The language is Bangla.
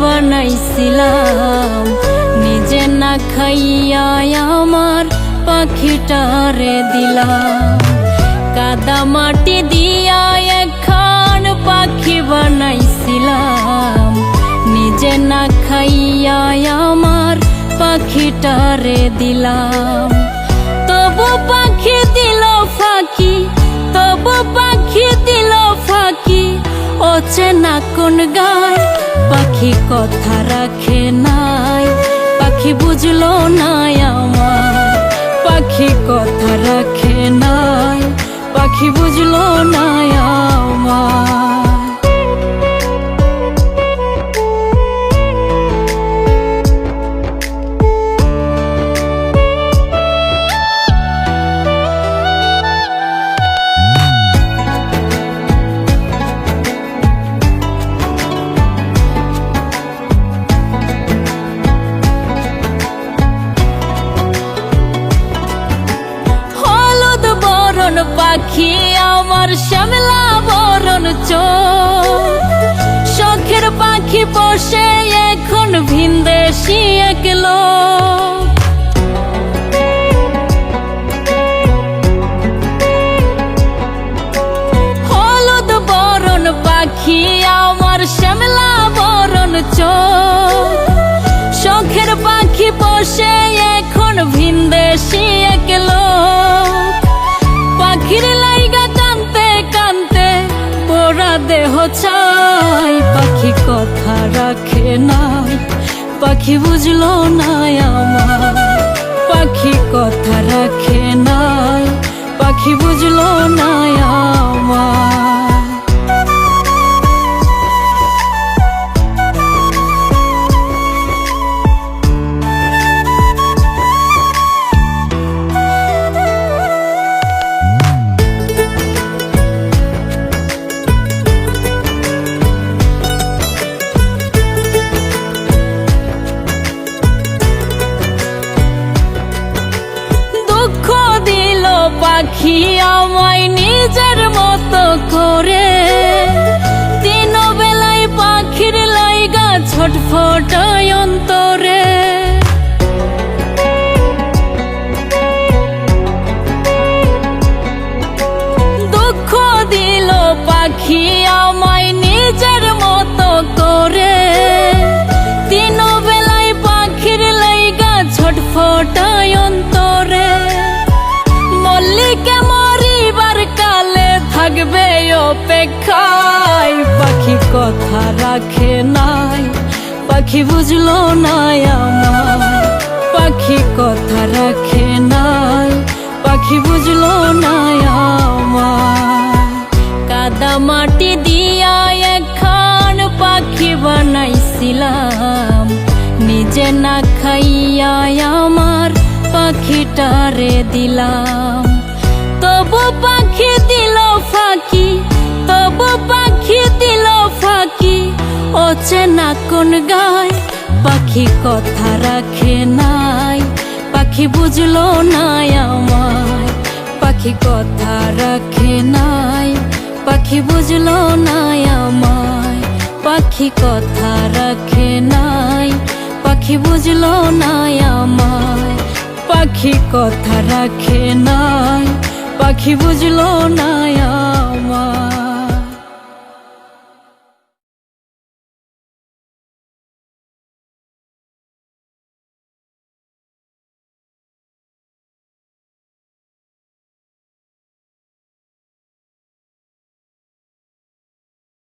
বানাইছিলাম, নিজে না খাইয়া আমার পাখিটারে দিলাম। কাদা মাটি দিয়া এখন পাখি বানাইছিলাম, নিজে না খাইয়া আমার পাখিটারে দিলাম। তবু পাখি দিল ফাঁকি, তবু পাখি দিল ফাঁকি, অচেনা কোন গায় পাখি কথা রাখে নাই। পাখি বুঝলো না আমার, পাখি কথা রাখে নাই, পাখি বুঝলো না আমার। পাখি আমার শ্যামলা বরণ চোখ, শখের পাখি বসে এখন ভিনদেশি এক লোক। হলুদ বরণ পাখি আমার শ্যামলা বরণ চোখ, শখের পাখি বসে এখন ভিনদেশি এক লোক। পাখির লাইগা কানতে কানতে পোড়া দেহ চাই, পাখি কথা রাখে নাই, পাখি বুঝলো না আমার। পাখি কথা রাখে নাই, পাখি বুঝলো না আমার। পাখি আমায় নিজের মতো করে, দিন বেলায় পাখির লাইগা ছটফটায় অন্তরে। দুঃখ দিল পাখি আমায় নিজের মতো করে, দিন বেলায় পাখির লাইগা ছটফটায় অন্তরে। মল্লিকে মরিবার কালে থাকবে অপেক্ষায়, পাখি কথা রাখে নাই, পাখি বুঝলো না আমার। পাখি কথা রাখে নাই, পাখি বুঝলো না আমার। কাদা মাটি দিয়া এখন পাখি বানাইছিলাম, নিজে না খাইয়া আমার পাখিটারে দিলাম। তবু পাখি দিল ফাঁকি, তবু পাখি দিল ফাঁকি, অচেনা কোন গায় পাখি কথা রাখে নাই। পাখি বুঝলো না আমার, পাখি কথা রাখে নাই, পাখি বুঝলো না আমার। পাখি কথা রাখে নাই, পাখি বুঝলো না আমার। পাখি কথা রাখে নাই, পাখি বুঝলো না।